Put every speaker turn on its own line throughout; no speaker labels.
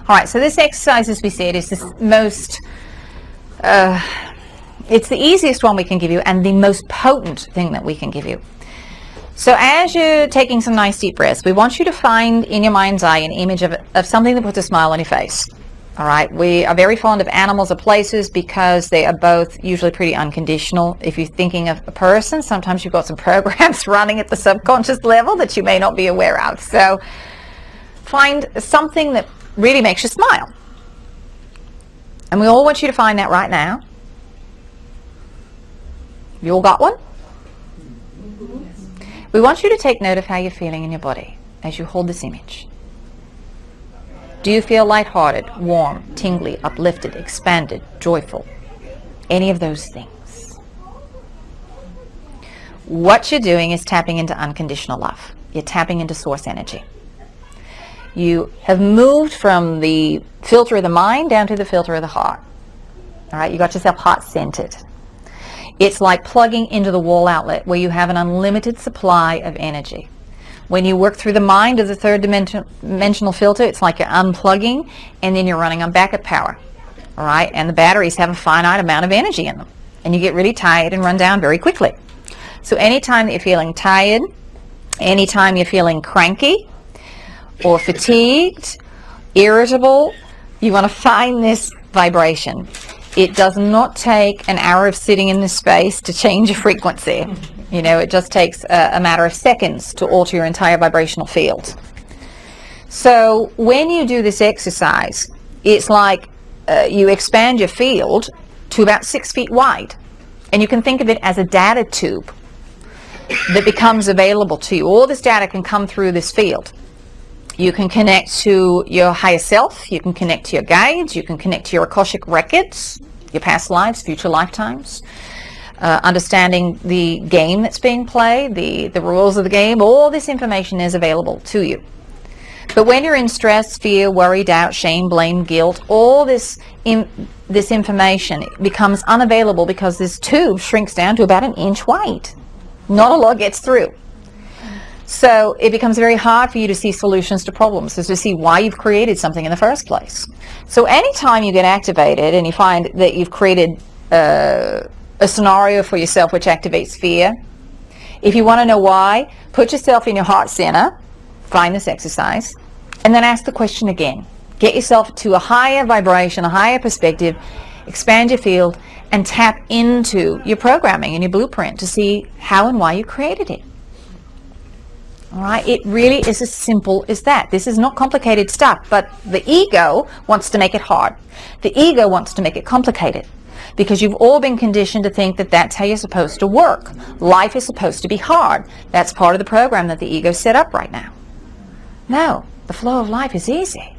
All right, so this exercise, as we said, is the most, it's the easiest one we can give you and the most potent thing that we can give you. So as you're taking some nice deep breaths, we want you to find in your mind's eye an image of something that puts a smile on your face. All right, we are very fond of animals or places because they are both usually pretty unconditional. If you're thinking of a person, sometimes you've got some programs running at the subconscious level that you may not be aware of. So find something that really makes you smile. And we all want you to find that right now. You all got one? We want you to take note of how you're feeling in your body as you hold this image. Do you feel lighthearted, warm, tingly, uplifted, expanded, joyful? Any of those things. What you're doing is tapping into unconditional love. You're tapping into source energy. You have moved from the filter of the mind down to the filter of the heart. All right, you got yourself heart-centered. It's like plugging into the wall outlet where you have an unlimited supply of energy. When you work through the mind of the third dimensional filter, it's like you're unplugging and then you're running on backup power. All right, and the batteries have a finite amount of energy in them. And you get really tired and run down very quickly. So anytime that you're feeling tired, anytime you're feeling cranky or fatigued, irritable, you want to find this vibration. It does not take an hour of sitting in this space to change your frequency. You know, it just takes a matter of seconds to alter your entire vibrational field. So when you do this exercise, it's like you expand your field to about 6 feet wide. And you can think of it as a data tube that becomes available to you. All this data can come through this field. You can connect to your higher self, you can connect to your guides, you can connect to your Akashic records, your past lives, future lifetimes, understanding the game that's being played, the rules of the game. All this information is available to you. But when you're in stress, fear, worry, doubt, shame, blame, guilt, all this information becomes unavailable because this tube shrinks down to about 1 inch wide. Not a lot gets through. So it becomes very hard for you to see solutions to problems, to see why you've created something in the first place. So anytime you get activated and you find that you've created a scenario for yourself which activates fear, if you want to know why, put yourself in your heart center, find this exercise, and then ask the question again. Get yourself to a higher vibration, a higher perspective, expand your field, and tap into your programming and your blueprint to see how and why you created it. All right, it really is as simple as that. This is not complicated stuff, but the ego wants to make it hard. The ego wants to make it complicated because you've all been conditioned to think that that's how you're supposed to work. Life is supposed to be hard. That's part of the program that the ego set up right now. No, the flow of life is easy.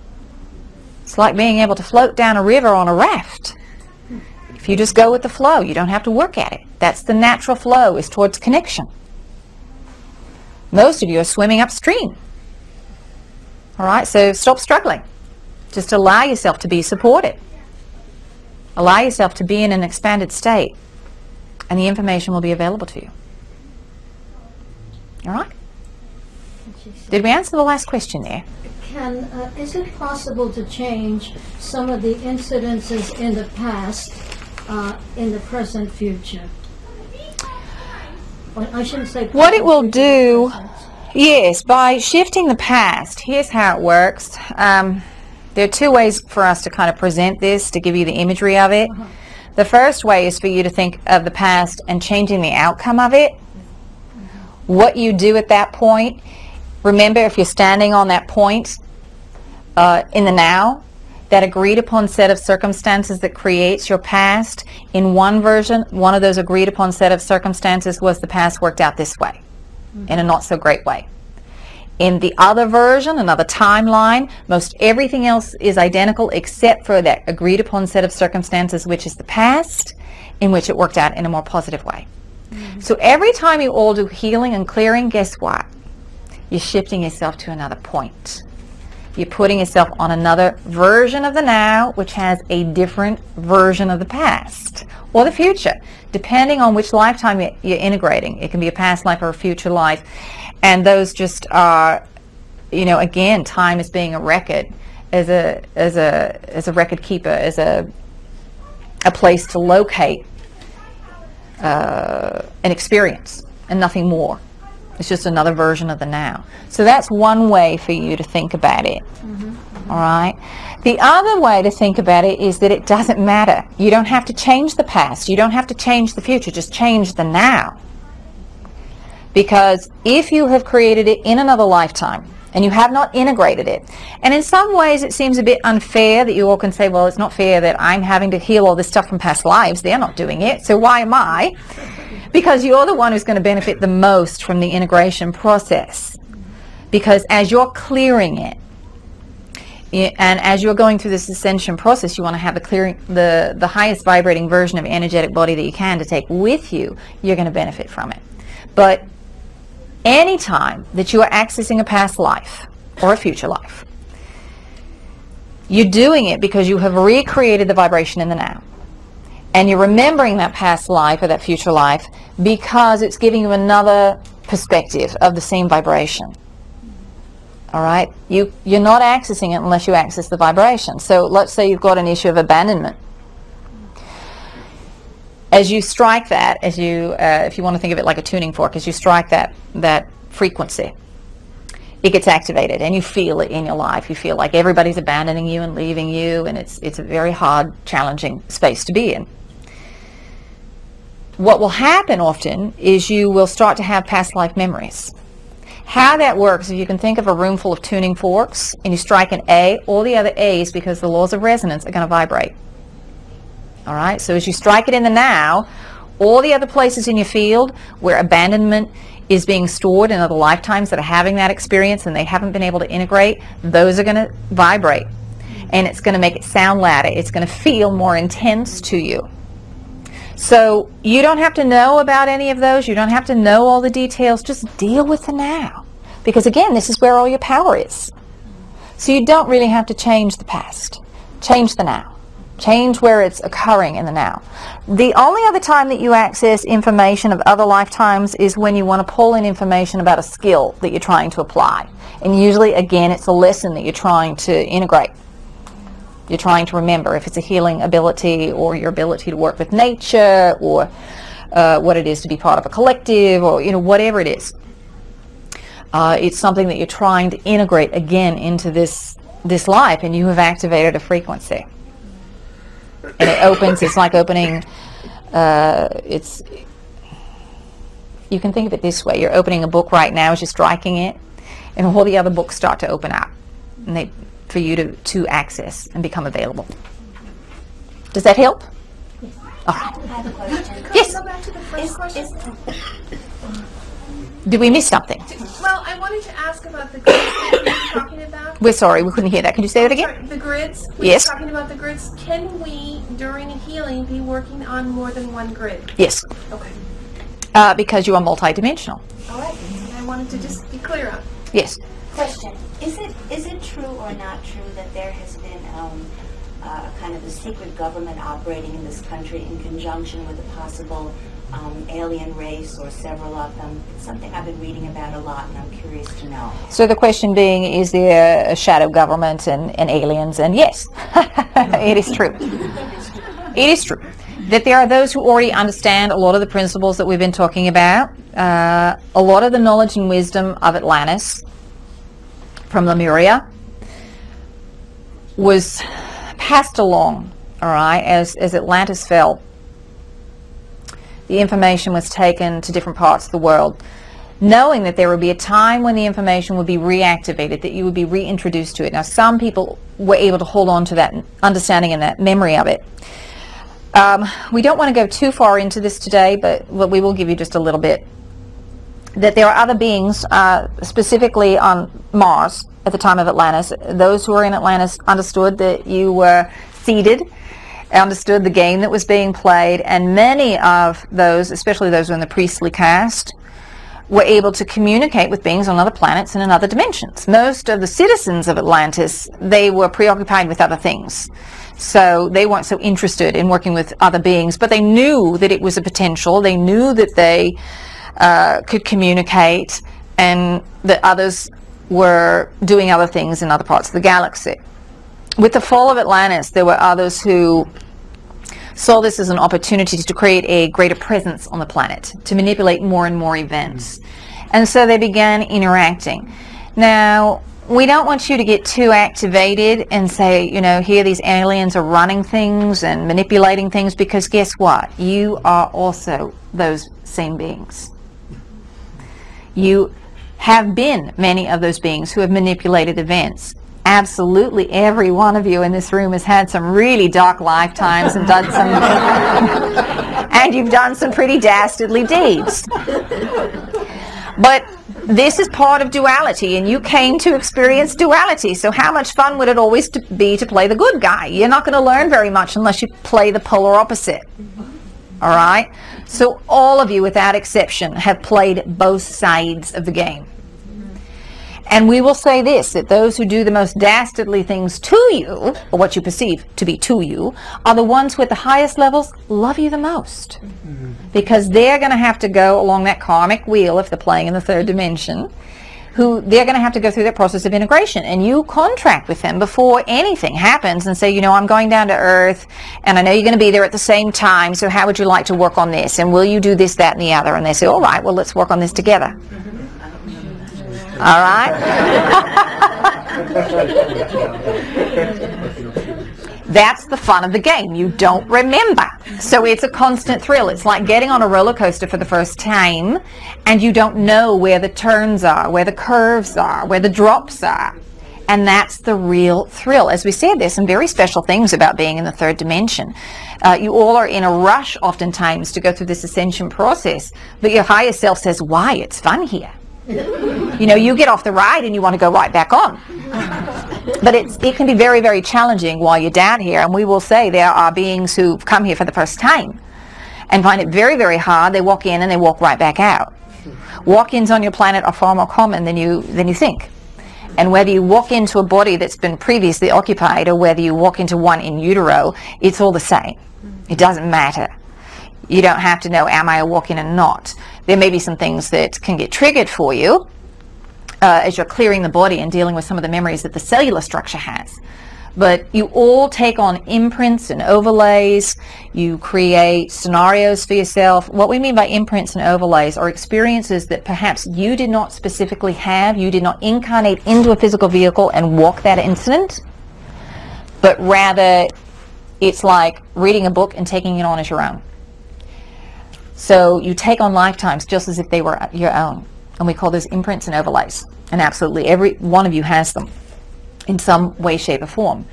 It's like being able to float down a river on a raft. If you just go with the flow, you don't have to work at it. That's the natural flow, is towards connection. Most of you are swimming upstream. All right, so stop struggling. Just allow yourself to be supported. Allow yourself to be in an expanded state, and the information will be available to you. All right? Did we answer the last question there?
Is it possible to change some of the incidences in the past in the present future? I shouldn't say
what it will do, yes, by shifting the past, here's how it works. There are 2 ways for us to kind of present this, to give you the imagery of it. The first way is for you to think of the past and changing the outcome of it. What you do at that point, remember, if you're standing on that point in the now, that agreed upon set of circumstances that creates your past, in one version, one of those agreed upon set of circumstances was the past worked out this way, in a not so great way. In the other version, another timeline, most everything else is identical except for that agreed upon set of circumstances, which is the past, in which it worked out in a more positive way. So every time you all do healing and clearing, guess what? You're shifting yourself to another point. You're putting yourself on another version of the now, which has a different version of the past or the future, depending on which lifetime you're integrating. It can be a past life or a future life. And those just are, you know, again, time is being a record. as a record keeper, as a place to locate an experience and nothing more. It's just another version of the now. So that's one way for you to think about it. All right. The other way to think about it is that it doesn't matter. You don't have to change the past. You don't have to change the future. Just change the now. Because if you have created it in another lifetime and you have not integrated it, and in some ways it seems a bit unfair that you all can say, well, it's not fair that I'm having to heal all this stuff from past lives. They're not doing it, so why am I? Because you're the one who's going to benefit the most from the integration process. Because as you're clearing it, and as you're going through this ascension process, you want to have the highest vibrating version of energetic body that you can to take with you. You're going to benefit from it. But anytime that you are accessing a past life or a future life, you're doing it because you have recreated the vibration in the now. And you're remembering that past life or that future life because it's giving you another perspective of the same vibration. All right? You're not accessing it unless you access the vibration. So let's say you've got an issue of abandonment. As you strike that, if you want to think of it like a tuning fork, as you strike that frequency, it gets activated and you feel it in your life. You feel like everybody's abandoning you and leaving you, and it's a very hard, challenging space to be in. What will happen often is you will start to have past life memories. How that works, if you can think of a room full of tuning forks and you strike an A, all the other A's, because the laws of resonance, are going to vibrate. All right, so as you strike it in the now, all the other places in your field where abandonment is being stored in other lifetimes that are having that experience and they haven't been able to integrate, those are going to vibrate. And it's going to make it sound louder. It's going to feel more intense to you. So you don't have to know about any of those. You don't have to know all the details. Just deal with the now. Because again, this is where all your power is. So you don't really have to change the past. Change the now. Change where it's occurring in the now. The only other time that you access information of other lifetimes is when you want to pull in information about a skill that you're trying to apply. And usually, again, it's a lesson that you're trying to integrate. You're trying to remember, if it's a healing ability or your ability to work with nature, or what it is to be part of a collective, or whatever it is. It's something that you're trying to integrate again into this life, and you have activated a frequency. And it opens, it's like opening, you can think of it this way. You're opening a book right now as you're striking it, and all the other books start to open up and for you to access and become available. Does that help?
Yes.
All right.
I have a question.
Yes.
Go back to the first question.
Did we miss something?
Well, I wanted to ask about the grids that you were talking about.
We're sorry, we couldn't hear that. Can you say that again?
Sorry, the grids.
Yes.
We were talking about the grids. Can we, during a healing, be working on more than one grid?
Yes.
Okay.
Because you are multidimensional.
All right. And I wanted to just be clear on.
Yes.
Question. Is it true or not true that there has been kind of a secret government operating in this country in conjunction with a possible alien race or several of them? It's something I've been reading about a lot, and I'm curious to know.
So the question being, is there a shadow government and aliens? And yes, it is true. It is true that there are those who already understand a lot of the principles that we've been talking about. A lot of the knowledge and wisdom of Atlantis from Lemuria was passed along, all right, as Atlantis fell. The information was taken to different parts of the world, knowing that there would be a time when the information would be reactivated, that you would be reintroduced to it. Now, some people were able to hold on to that understanding and that memory of it. We don't want to go too far into this today, but we will give you just a little bit. That there are other beings, specifically on Mars at the time of Atlantis. Those who were in Atlantis understood that you were seeded, understood the game that was being played, and many of those, especially those who were in the priestly caste, were able to communicate with beings on other planets and in other dimensions. Most of the citizens of Atlantis, they were preoccupied with other things. So they weren't so interested in working with other beings, but they knew that it was a potential. They knew that they could communicate, and that others were doing other things in other parts of the galaxy. with the fall of Atlantis, there were others who saw this as an opportunity to create a greater presence on the planet, to manipulate more and more events. And so they began interacting. Now, we don't want you to get too activated and say, you know, here these aliens are running things and manipulating things, because guess what? You are also those same beings. You have been many of those beings who have manipulated events. Absolutely every one of you in this room has had some really dark lifetimes and done some and you've done some pretty dastardly deeds. But this is part of duality, and you came to experience duality. So how much fun would it always be to play the good guy? You're not going to learn very much unless you play the polar opposite. All right? So all of you, without exception, have played both sides of the game. And we will say this, that those who do the most dastardly things to you, or what you perceive to be to you, are the ones who at the highest levels love you the most. Because they're going to have to go along that karmic wheel, if they're playing in the third dimension, they're going to have to go through that process of integration. And you contract with them before anything happens and say, you know, I'm going down to Earth, and I know you're going to be there at the same time, so how would you like to work on this? And will you do this, that, and the other? And they say, all right, well, let's work on this together. All right? That's the fun of the game. You don't remember. So it's a constant thrill. It's like getting on a roller coaster for the first time, and you don't know where the turns are, where the curves are, where the drops are. And that's the real thrill. As we said, there's some very special things about being in the third dimension. You all are in a rush oftentimes to go through this ascension process, but your higher self says, why? It's fun here. You know, you get off the ride and you want to go right back on. But it can be very, very challenging while you're down here. And we will say there are beings who've come here for the first time and find it very, very hard. They walk in and they walk right back out. Walk-ins on your planet are far more common than you think. And whether you walk into a body that's been previously occupied or whether you walk into one in utero, it's all the same. It doesn't matter. You don't have to know, am I a walk-in or not? There may be some things that can get triggered for you as you're clearing the body and dealing with some of the memories that the cellular structure has. But you all take on imprints and overlays. You create scenarios for yourself. What we mean by imprints and overlays are experiences that perhaps you did not specifically have. You did not incarnate into a physical vehicle and walk that incident, but rather it's like reading a book and taking it on as your own. So you take on lifetimes just as if they were your own. And we call those imprints and overlays. And absolutely every one of you has them in some way, shape, or form.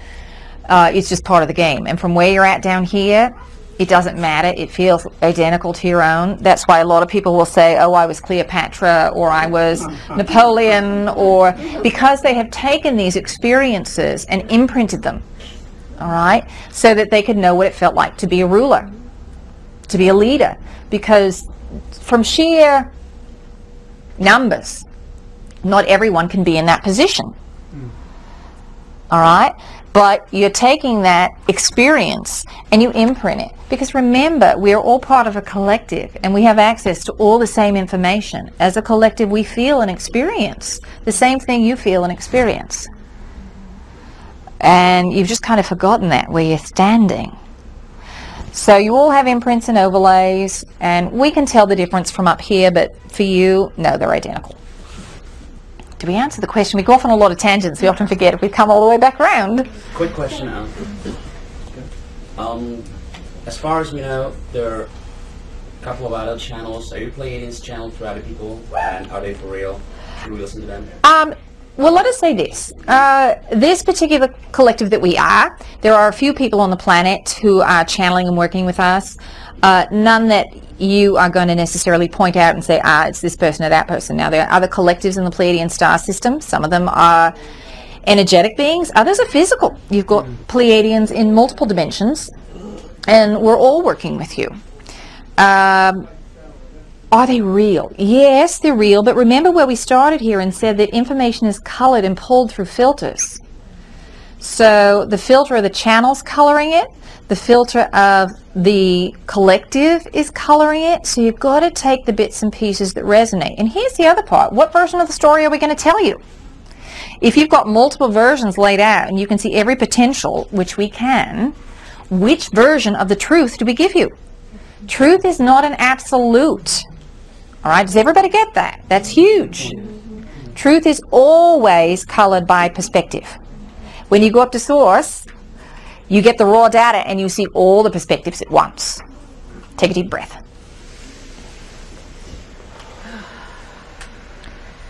It's just part of the game. And from where you're at down here, it doesn't matter. It feels identical to your own. That's why a lot of people will say, oh, I was Cleopatra, or I was Napoleon, or because they have taken these experiences and imprinted them, all right, so that they could know what it felt like to be a ruler, to be a leader. Because from sheer numbers, not everyone can be in that position. All right? But you're taking that experience and you imprint it. Because remember, we're all part of a collective and we have access to all the same information. As a collective, we feel and experience the same thing you feel and experience. And you've just kind of forgotten that, where you're standing. So you all have imprints and overlays, and we can tell the difference from up here, but for you, no, they're identical. Do we answer the question? We go off on a lot of tangents. We often forget if we come all the way back around.
Quick question now. As far as we know, there are a couple of other channels. Are you Pleiadians channel for other people? And are they for real? Should we listen to them?
Well, let us say this. This particular collective that we are, there are a few people on the planet who are channeling and working with us. None that you are going to necessarily point out and say, it's this person or that person. Now, there are other collectives in the Pleiadian star system. Some of them are energetic beings. Others are physical. You've got Pleiadians in multiple dimensions, and we're all working with you. Are they real? Yes, they're real, but remember where we started here and said that information is colored and pulled through filters. So the filter of the channel's coloring it, the filter of the collective is coloring it, so you've got to take the bits and pieces that resonate. And here's the other part. What version of the story are we going to tell you? If you've got multiple versions laid out and you can see every potential, which we can, which version of the truth do we give you? Truth is not an absolute. All right, does everybody get that? That's huge. Truth is always colored by perspective. When you go up to source, you get the raw data and you see all the perspectives at once. Take a deep breath.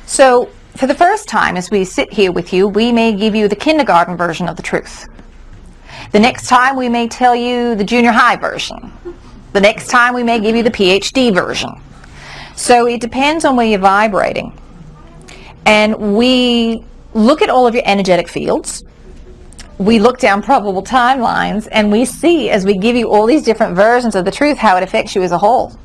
So, for the first time, as we sit here with you, we may give you the kindergarten version of the truth. The next time, we may tell you the junior high version. The next time, we may give you the PhD version. So, it depends on where you're vibrating. And we look at all of your energetic fields. We look down probable timelines, and we see, as we give you all these different versions of the truth, how it affects you as a whole.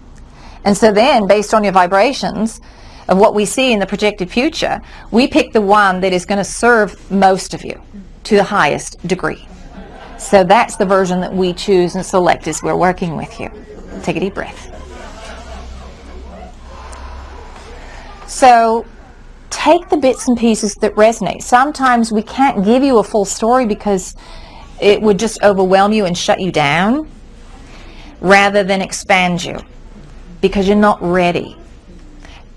And so then, based on your vibrations of what we see in the projected future, we pick the one that is going to serve most of you to the highest degree. So that's the version that we choose and select as we're working with you. Take a deep breath. So take the bits and pieces that resonate. Sometimes we can't give you a full story because it would just overwhelm you and shut you down rather than expand you because you're not ready.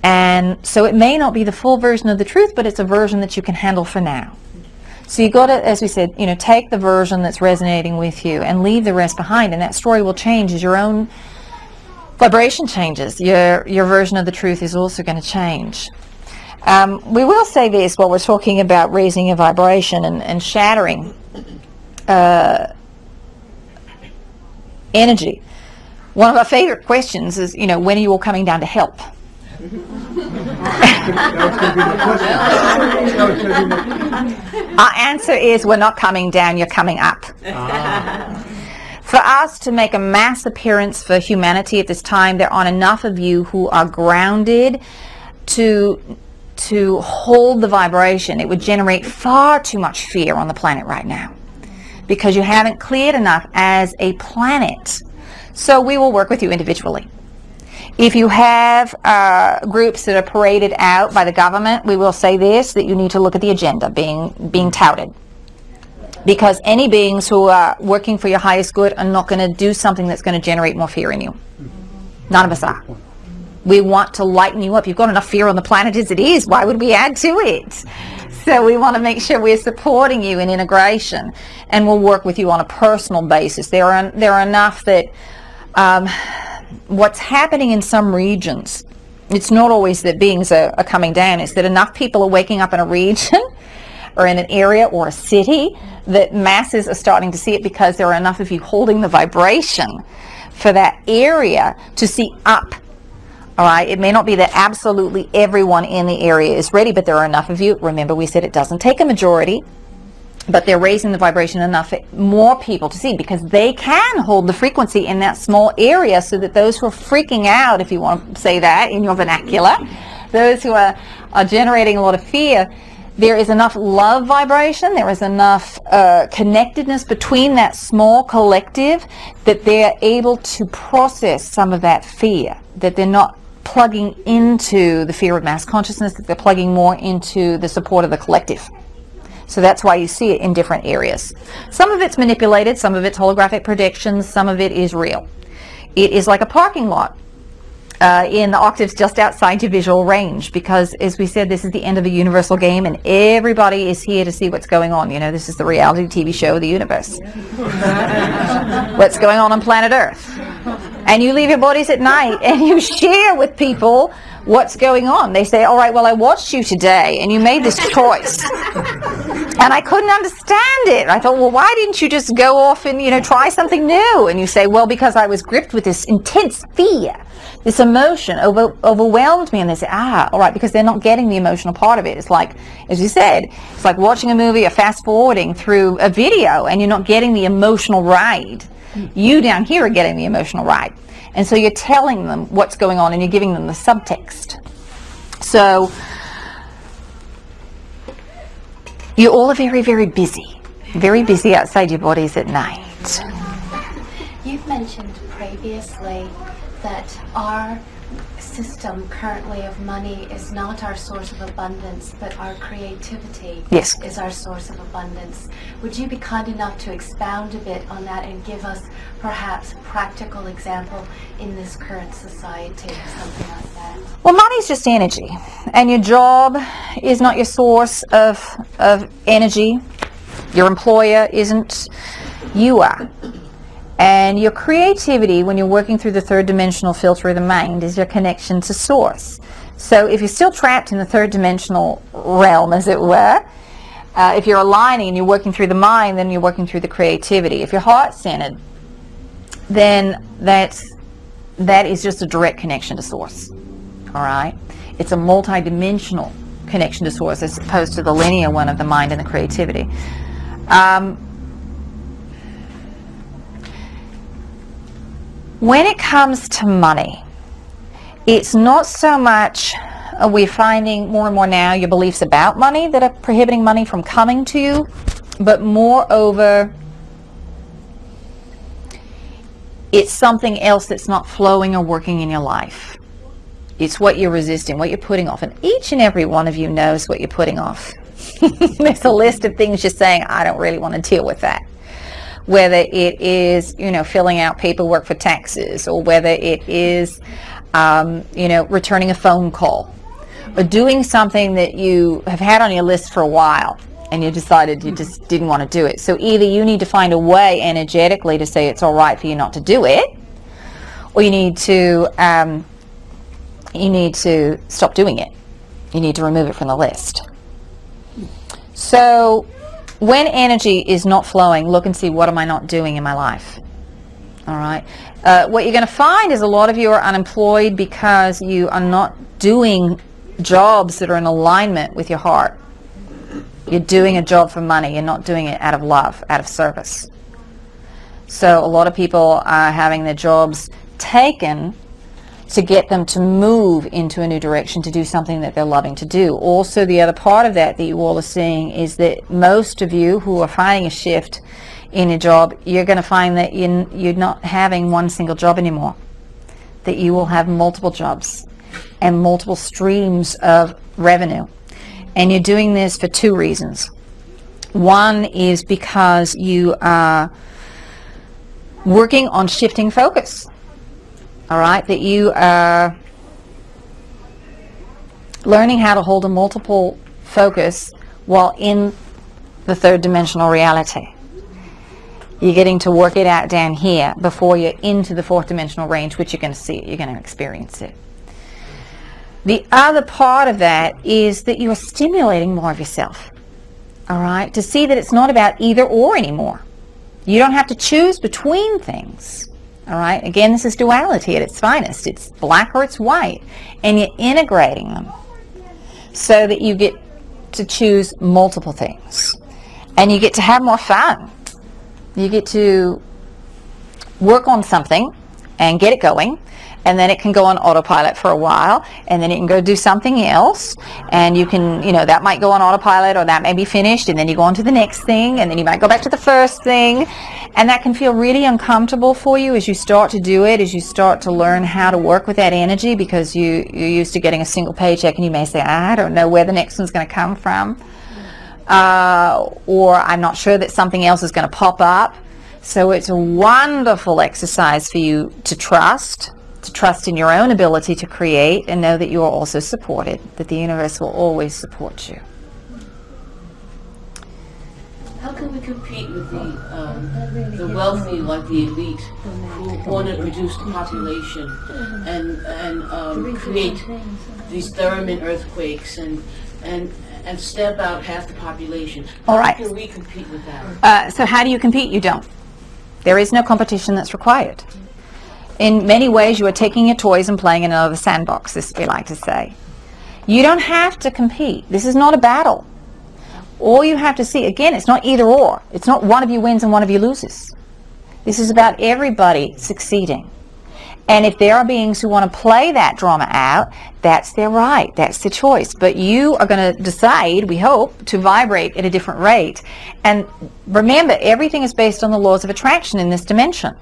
And so it may not be the full version of the truth, but it's a version that you can handle for now. So you got to, as we said, take the version that's resonating with you and leave the rest behind, and that story will change as your own vibration changes. Your version of the truth is also going to change. We will say this while we're talking about raising a vibration and shattering energy. One of our favorite questions is, when are you all coming down to help? Our answer is, we're not coming down, you're coming up. For us to make a mass appearance for humanity at this time, there aren't enough of you who are grounded to hold the vibration. It would generate far too much fear on the planet right now because you haven't cleared enough as a planet. So we will work with you individually. If you have groups that are paraded out by the government, we will say this, that you need to look at the agenda being touted. Because any beings who are working for your highest good are not going to do something that's going to generate more fear in you. None of us are. We want to lighten you up. You've got enough fear on the planet as it is. Why would we add to it? So we want to make sure we're supporting you in integration, and we'll work with you on a personal basis. There are enough that what's happening in some regions, it's not always that beings are coming down. It's that enough people are waking up in a region or in an area or a city that masses are starting to see it because there are enough of you holding the vibration for that area to see up. All right, it may not be that absolutely everyone in the area is ready, but there are enough of you. Remember, we said it doesn't take a majority, but they're raising the vibration enough for more people to see, because they can hold the frequency in that small area, so that those who are freaking out, if you want to say that in your vernacular, those who are generating a lot of fear, there is enough love vibration, there is enough connectedness between that small collective that they're able to process some of that fear, that they're not plugging into the fear of mass consciousness, that they're plugging more into the support of the collective. So that's why you see it in different areas. Some of it's manipulated, some of it's holographic projections, some of it is real. It is like a parking lot in the octaves just outside your visual range, because as we said, this is the end of a universal game and everybody is here to see what's going on. This is the reality TV show of the universe. What's going on planet Earth. And you leave your bodies at night and you share with people what's going on. They say, all right, well, I watched you today and you made this choice and I couldn't understand it. I thought, well, why didn't you just go off and try something new? And you say, well, because I was gripped with this intense fear, this emotion overwhelmed me. And they say, all right, because they're not getting the emotional part of it. It's like, as you said, it's like watching a movie or fast forwarding through a video and you're not getting the emotional ride. You down here are getting the emotional ride. And so you're telling them what's going on and you're giving them the subtext. So you all are very, very busy outside your bodies at night.
You've mentioned previously that our system currently of money is not our source of abundance, but our creativity
Yes.
is our source of abundance. Would you be kind enough to expound a bit on that and give us perhaps a practical example in this current society, something like that?
Well, money's just energy, and your job is not your source of energy. Your employer isn't. You are. And your creativity, when you're working through the third dimensional filter of the mind, is your connection to source. So if you're still trapped in the third dimensional realm, as it were, if you're aligning and you're working through the mind, then you're working through the creativity. If you're heart-centered, then that is just a direct connection to source. All right? It's a multi-dimensional connection to source as opposed to the linear one of the mind and the creativity. When it comes to money, it's not so much we're finding more and more now your beliefs about money that are prohibiting money from coming to you, but moreover, it's something else that's not flowing or working in your life. It's what you're resisting, what you're putting off, and each and every one of you knows what you're putting off. There's a list of things you're saying, I don't really want to deal with that. Whether it is, filling out paperwork for taxes, or whether it is, returning a phone call, or doing something that you have had on your list for a while, and you decided you just didn't want to do it. So either you need to find a way energetically to say it's all right for you not to do it, or you need to stop doing it. You need to remove it from the list. So when energy is not flowing, look and see, what am I not doing in my life? All right. What you're going to find is a lot of you are unemployed because you are not doing jobs that are in alignment with your heart. You're doing a job for money. You're not doing it out of love, out of service. So a lot of people are having their jobs taken to get them to move into a new direction, to do something that they're loving to do. Also, the other part of that you all are seeing is that most of you who are finding a shift in your job, you're going to find that you're not having one single job anymore, that you will have multiple jobs and multiple streams of revenue. And you're doing this for two reasons. One is because you are working on shifting focus. All right, that you are learning how to hold a multiple focus while in the third dimensional reality. You're getting to work it out down here before you're into the fourth dimensional range, which you're going to see it, you're going to experience it. The other part of that is that you are stimulating more of yourself, all right, to see that it's not about either or anymore. You don't have to choose between things. All right, again, this is duality at its finest. It's black or it's white, and you're integrating them so that you get to choose multiple things, and you get to have more fun. You get to work on something and get it going, and then it can go on autopilot for a while, and then it can go do something else, and you can, that might go on autopilot, or that may be finished, and then you go on to the next thing, and then you might go back to the first thing, and that can feel really uncomfortable for you as you start to do it, as you start to learn how to work with that energy, because you're used to getting a single paycheck, and you may say, I don't know where the next one's going to come from, or I'm not sure that something else is going to pop up. So it's a wonderful exercise for you to trust in your own ability to create, and know that you are also supported, that the universe will always support you.
How can we compete with the wealthy, like the elite, who want to reduce the population and create these theremin earthquakes and stamp out half the population?
All right.
How can we compete with that?
So how do you compete? You don't. There is no competition that's required. In many ways, you are taking your toys and playing in another sandbox, as we like to say. You don't have to compete. This is not a battle. All you have to see, again, it's not either or. It's not one of you wins and one of you loses. This is about everybody succeeding. And if there are beings who want to play that drama out, that's their right. That's their choice. But you are going to decide, we hope, to vibrate at a different rate. And remember, everything is based on the laws of attraction in this dimension.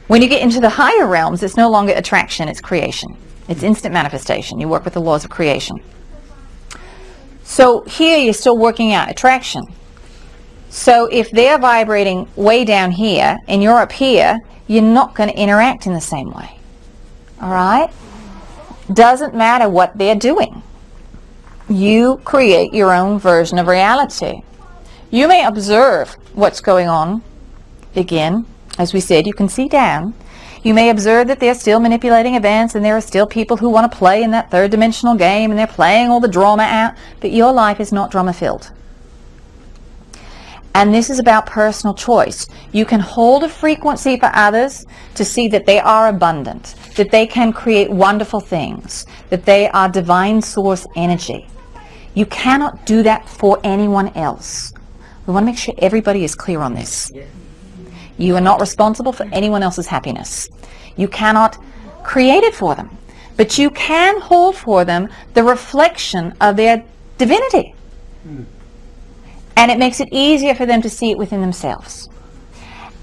When you get into the higher realms, it's no longer attraction, it's creation. It's instant manifestation. You work with the laws of creation. So here you're still working out attraction. So if they're vibrating way down here and you're up here, you're not going to interact in the same way. All right? Doesn't matter what they're doing. You create your own version of reality. You may observe what's going on. Again, as we said, you can see down. You may observe that they're still manipulating events and there are still people who want to play in that third dimensional game and they're playing all the drama out, but your life is not drama filled. And this is about personal choice. You can hold a frequency for others to see that they are abundant, that they can create wonderful things, that they are divine source energy. You cannot do that for anyone else. We want to make sure everybody is clear on this. You are not responsible for anyone else's happiness. You cannot create it for them, but you can hold for them the reflection of their divinity. And it makes it easier for them to see it within themselves.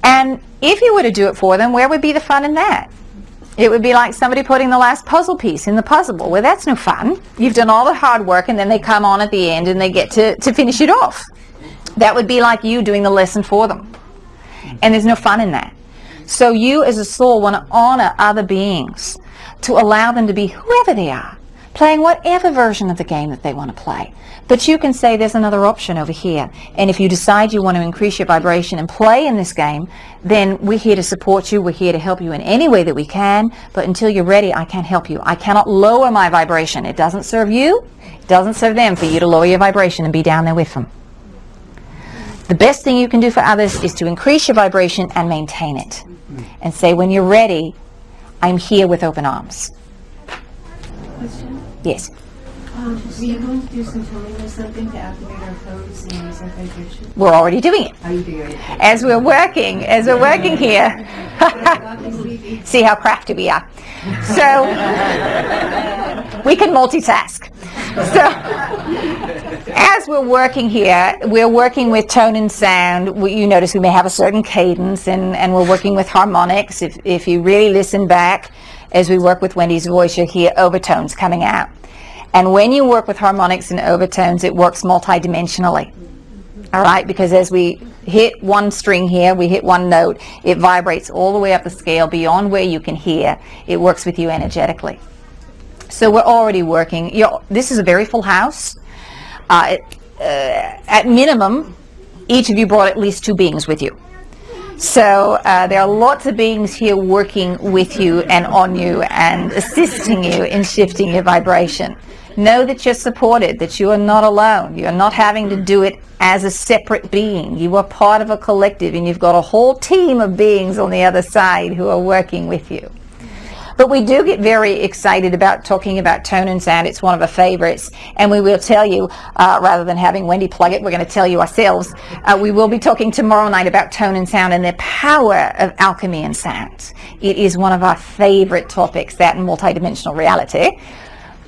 And if you were to do it for them, where would be the fun in that? It would be like somebody putting the last puzzle piece in the puzzle. Well, that's no fun. You've done all the hard work and then they come on at the end and they get to finish it off. That would be like you doing the lesson for them. And there's no fun in that. So you as a soul want to honor other beings, to allow them to be whoever they are, playing whatever version of the game that they want to play. But you can say there's another option over here. And if you decide you want to increase your vibration and play in this game, then we're here to support you. We're here to help you in any way that we can. But until you're ready, I can't help you. I cannot lower my vibration. It doesn't serve you. It doesn't serve them for you to lower your vibration and be down there with them. The best thing you can do for others is to increase your vibration and maintain it. And say, when you're ready, I'm here with open arms.
Question?
Yes.
Were you going to do some toning or something to activate our codes and raise our vibration?
We're already doing it.
Are you doing it?
As we're working here. See how crafty we are. So, we can multitask. So, as we're working here, we're working with tone and sound. You notice we may have a certain cadence, and we're working with harmonics. If you really listen back, as we work with Wendy's voice, you'll hear overtones coming out. And when you work with harmonics and overtones, it works multidimensionally. All right, because as we hit one string here, we hit one note, it vibrates all the way up the scale beyond where you can hear. It works with you energetically. So we're already working. This is a very full house. At minimum, each of you brought at least 2 beings with you. So there are lots of beings here working with you and on you and assisting you in shifting your vibration. Know that you're supported, that you are not alone. You're not having to do it as a separate being. You are part of a collective, and you've got a whole team of beings on the other side who are working with you. But we do get very excited about talking about tone and sound. It's one of our favorites, and we will tell you, rather than having Wendy plug it, we're going to tell you ourselves. We will be talking tomorrow night about tone and sound and the power of alchemy and sound. It is one of our favorite topics, that and multidimensional reality.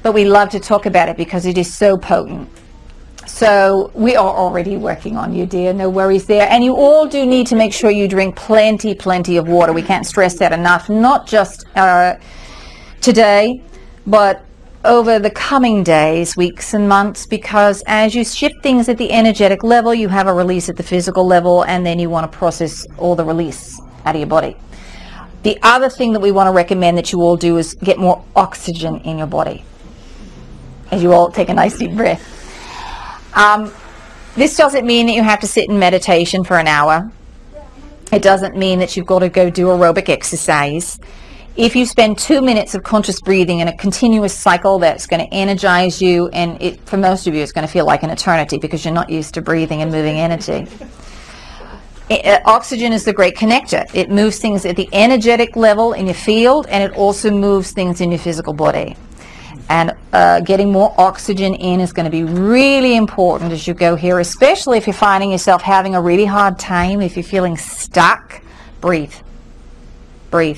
But we love to talk about it because it is so potent. So we are already working on you, dear. No worries there. And you all do need to make sure you drink plenty of water. We can't stress that enough. Not just today, but over the coming days, weeks, and months, because as you shift things at the energetic level, you have a release at the physical level, and then you want to process all the release out of your body. The other thing that we want to recommend that you all do is get more oxygen in your body. As you all take a nice deep breath. This doesn't mean that you have to sit in meditation for an hour. It doesn't mean that you've got to go do aerobic exercise. If you spend 2 minutes of conscious breathing in a continuous cycle, that's going to energize you, and for most of you it's going to feel like an eternity because you're not used to breathing and moving energy. Oxygen is the great connector. It moves things at the energetic level in your field, and it also moves things in your physical body. And getting more oxygen in is going to be really important as you go here, especially if you're finding yourself having a really hard time. If you're feeling stuck, breathe. We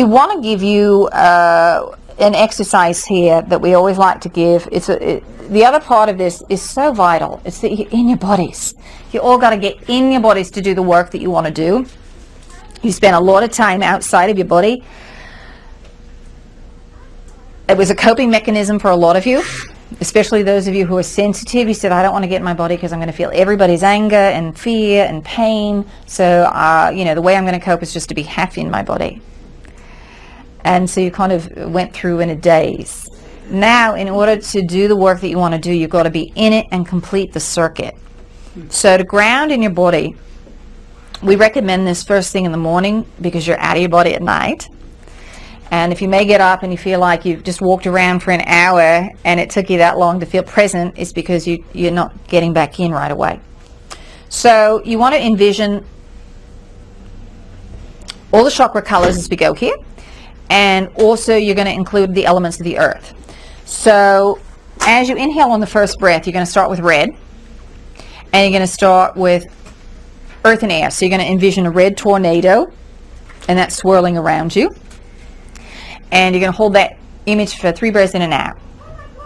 want to give you an exercise here that we always like to give. The other part of this is so vital. It's that you're in your bodies. You all got to get in your bodies to do the work that you want to do. You spend a lot of time outside of your body. It was a coping mechanism for a lot of you, especially those of you who are sensitive. You said, I don't want to get in my body because I'm going to feel everybody's anger and fear and pain. So, the way I'm going to cope is just to be happy in my body. And so you kind of went through in a daze. Now, in order to do the work that you want to do, you've got to be in it and complete the circuit. So to ground in your body, we recommend this first thing in the morning because you're out of your body at night. And if you may get up and you feel like you've just walked around for an hour and it took you that long to feel present, it's because you're not getting back in right away. So you want to envision all the chakra colors as we go here. And also you're going to include the elements of the earth. So as you inhale on the first breath, you're going to start with red. And you're going to start with earth and air. So you're going to envision a red tornado. And that's swirling around you. And you're going to hold that image for 3 breaths in and out.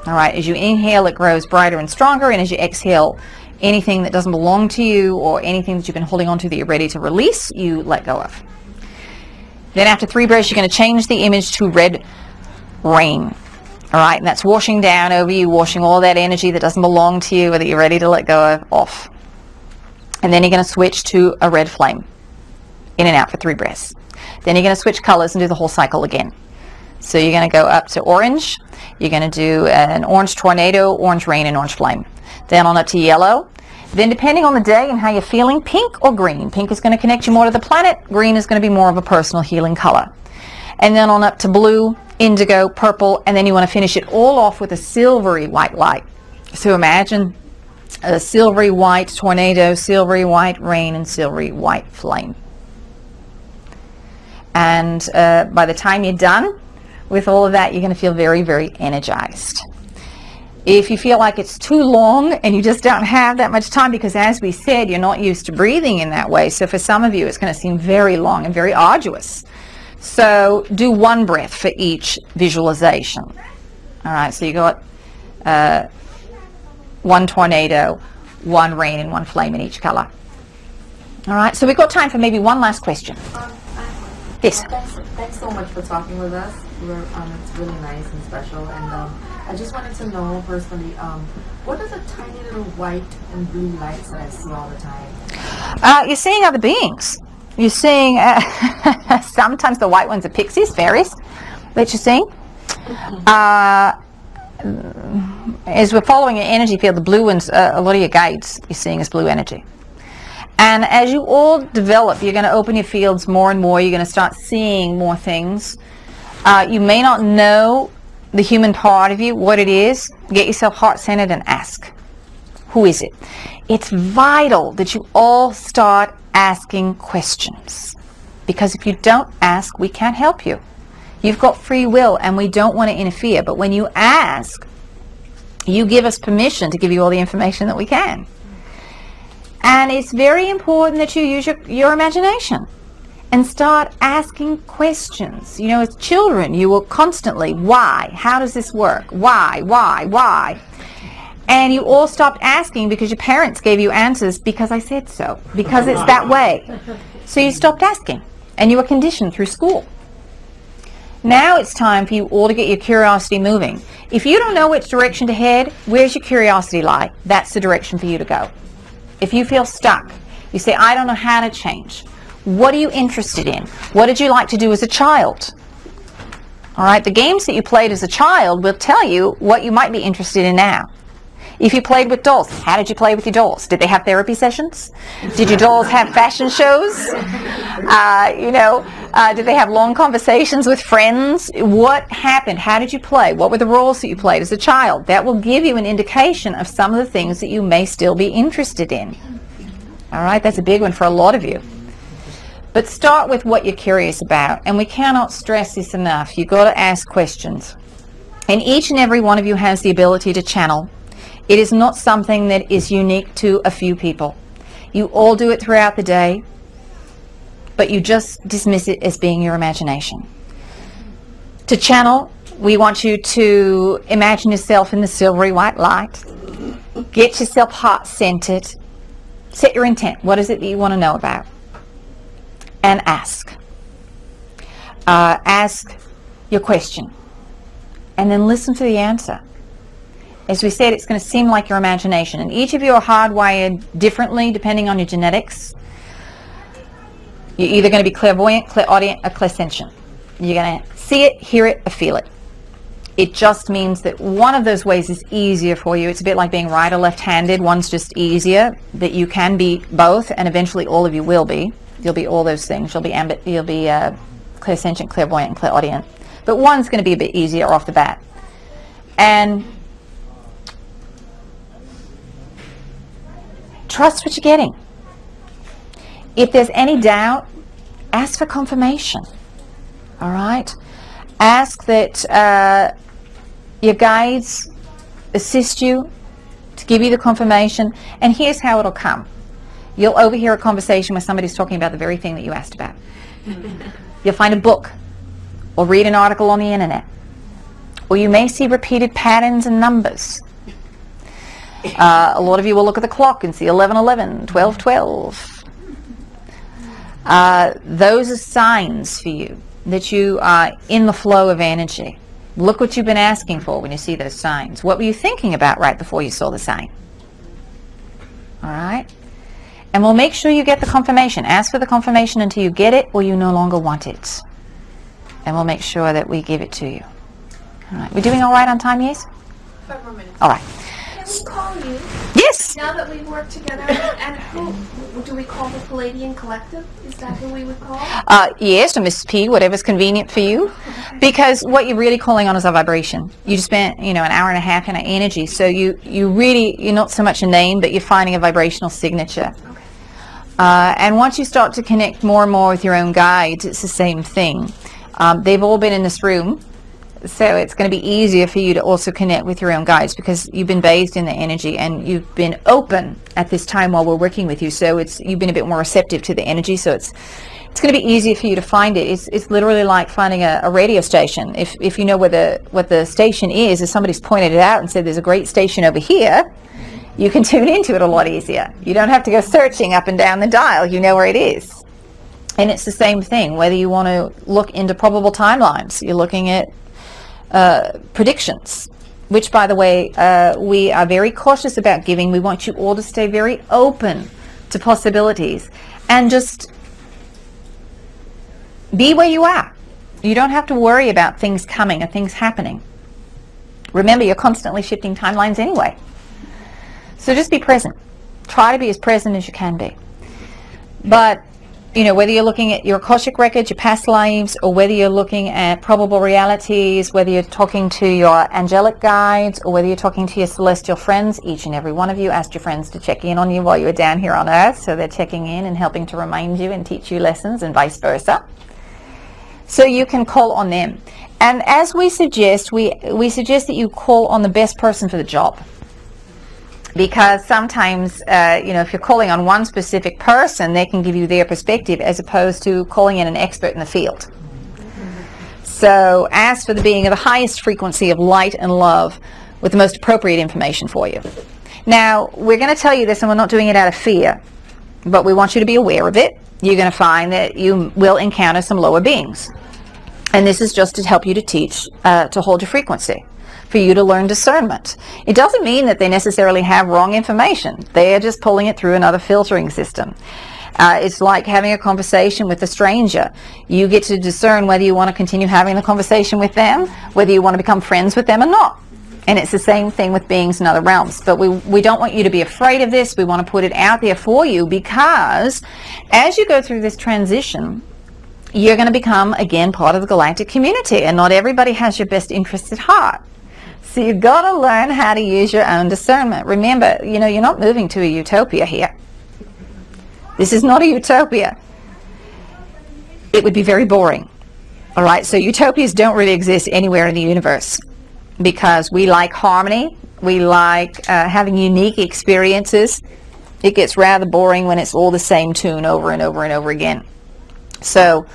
All right. As you inhale, it grows brighter and stronger. And as you exhale, anything that doesn't belong to you or anything that you've been holding on to that you're ready to release, you let go of. Then after 3 breaths, you're going to change the image to red rain. All right, and that's washing down over you, washing all that energy that doesn't belong to you or that you're ready to let go of off. And then you're going to switch to a red flame. In and out for 3 breaths. Then you're going to switch colors and do the whole cycle again. So you're going to go up to orange. You're going to do an orange tornado, orange rain, and orange flame. Then on up to yellow. Then depending on the day and how you're feeling, pink or green. Pink is going to connect you more to the planet. Green is going to be more of a personal healing color. And then on up to blue, indigo, purple, and then you want to finish it all off with a silvery white light. So imagine a silvery white tornado, silvery white rain, and silvery white flame. And by the time you're done with all of that, you're going to feel very, very energized. If you feel like it's too long and you just don't have that much time, because as we said, you're not used to breathing in that way. So for some of you, it's going to seem very long and very arduous. So do 1 breath for each visualization. All right, so you got 1 tornado, 1 rain, and 1 flame in each color. All right, so we've got time for maybe one last question. Yes.
Thanks so much for talking with us. It's really nice and special. And I just wanted to know personally, what are the tiny little white and blue lights that I see all the time?
You're seeing other beings. You're seeing, sometimes the white ones are pixies, fairies, that you're seeing. As we're following your energy field, the blue ones, a lot of your guides you're seeing as blue energy. And as you all develop, you're going to open your fields more and more. You're going to start seeing more things. You may not know the human part of you, what it is. Get yourself heart-centered and ask, who is it? It's vital that you all start asking questions. Because if you don't ask, we can't help you. You've got free will and we don't want to interfere. But when you ask, you give us permission to give you all the information that we can. And it's very important that you use your imagination and start asking questions. You know, as children, you will constantly, why? How does this work? Why? And you all stopped asking because your parents gave you answers because I said so, because it's that way. So you stopped asking, and you were conditioned through school. Now it's time for you all to get your curiosity moving. If you don't know which direction to head, where's your curiosity lie? That's the direction for you to go. If you feel stuck, you say, I don't know how to change. What are you interested in? What did you like to do as a child? All right, the games that you played as a child will tell you what you might be interested in now. If you played with dolls, how did you play with your dolls? Did they have therapy sessions? Did your dolls have fashion shows? Did they have long conversations with friends? What happened? How did you play? What were the roles that you played as a child? That will give you an indication of some of the things that you may still be interested in. All right, that's a big one for a lot of you. But start with what you're curious about. And we cannot stress this enough. You've got to ask questions. And each and every one of you has the ability to channel. It is not something that is unique to a few people. You all do it throughout the day, but you just dismiss it as being your imagination. To channel, we want you to imagine yourself in the silvery white light. Get yourself heart-centered. Set your intent. What is it that you want to know about? And ask. Ask your question. And then listen to the answer. As we said, it's going to seem like your imagination. And each of you are hardwired differently depending on your genetics. You're either going to be clairvoyant, clairaudient, or clairsentient. You're going to see it, hear it, or feel it. It just means that one of those ways is easier for you. It's a bit like being right or left-handed. One's just easier, but you can be both, and eventually all of you will be. You'll be all those things. You'll be clairsentient, clairvoyant, and clairaudient. But one's going to be a bit easier off the bat. And trust what you're getting. If there's any doubt, ask for confirmation. All right? Ask that your guides assist you to give you the confirmation. And here's how it'll come. You'll overhear a conversation where somebody's talking about the very thing that you asked about. You'll find a book or read an article on the internet. Or you may see repeated patterns and numbers. A lot of you will look at the clock and see 11:11, 12:12. Those are signs for you that you are in the flow of energy. Look what you've been asking for when you see those signs. What were you thinking about right before you saw the sign? All right? And we'll make sure you get the confirmation. Ask for the confirmation until you get it or you no longer want it. And we'll make sure that we give it to you. All right. We're doing all right on time, yes?
5 more minutes.
All right.
Can we call you?
Yes!
Now that we've worked together, and who do we call the Palladian Collective? Is that who we would call?
Yes, or Mrs. P, whatever's convenient for you. Because what you're really calling on is a vibration. You just spent, an hour and a half in our energy. So you're not so much a name, but you're finding a vibrational signature.
Okay.
And once you start to connect more and more with your own guides, it's the same thing. They've all been in this room. So it's going to be easier for you to also connect with your own guides because you've been bathed in the energy and you've been open at this time while we're working with you. So you've been a bit more receptive to the energy. So it's going to be easier for you to find it. It's literally like finding a radio station. If you know what the station is, if somebody's pointed it out and said there's a great station over here, you can tune into it a lot easier. You don't have to go searching up and down the dial. You know where it is. And it's the same thing, whether you want to look into probable timelines. You're looking at predictions, which, by the way, we are very cautious about giving. We want you all to stay very open to possibilities and just be where you are. You don't have to worry about things coming or things happening. Remember, you're constantly shifting timelines anyway. So just be present. Try to be as present as you can be. But whether you're looking at your Akashic records, your past lives, or whether you're looking at probable realities, whether you're talking to your angelic guides, or whether you're talking to your celestial friends, each and every one of you asked your friends to check in on you while you were down here on Earth, so they're checking in and helping to remind you and teach you lessons and vice versa. So you can call on them. And as we suggest, we suggest that you call on the best person for the job. Because sometimes, if you're calling on one specific person, they can give you their perspective as opposed to calling in an expert in the field. So ask for the being of the highest frequency of light and love with the most appropriate information for you. Now, we're going to tell you this, and we're not doing it out of fear, but we want you to be aware of it. You're going to find that you will encounter some lower beings. And this is just to help you to teach, to hold your frequency, for you to learn discernment. It doesn't mean that they necessarily have wrong information. They are just pulling it through another filtering system. It's like having a conversation with a stranger. You get to discern whether you want to continue having the conversation with them, whether you want to become friends with them or not. And it's the same thing with beings in other realms. But we don't want you to be afraid of this. We want to put it out there for you because as you go through this transition, you're going to become, again, part of the galactic community. And not everybody has your best interests at heart. So you've got to learn how to use your own discernment. Remember, you're not moving to a utopia here. This is not a utopia. It would be very boring. All right, so utopias don't really exist anywhere in the universe because we like harmony. We like having unique experiences. It gets rather boring when it's all the same tune over and over and over again. So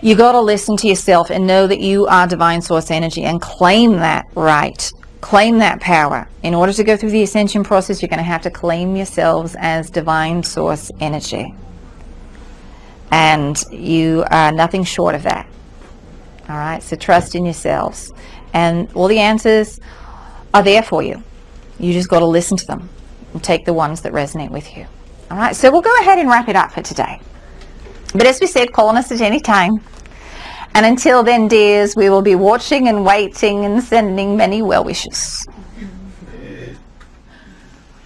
You got to listen to yourself and know that you are divine source energy and claim that right. Claim that power. In order to go through the ascension process, you're going to have to claim yourselves as divine source energy. And you are nothing short of that. All right, so trust in yourselves. And all the answers are there for you. You just got to listen to them and take the ones that resonate with you. All right, so we'll go ahead and wrap it up for today. But as we said, call on us at any time. And until then, dears, we will be watching and waiting and sending many well wishes.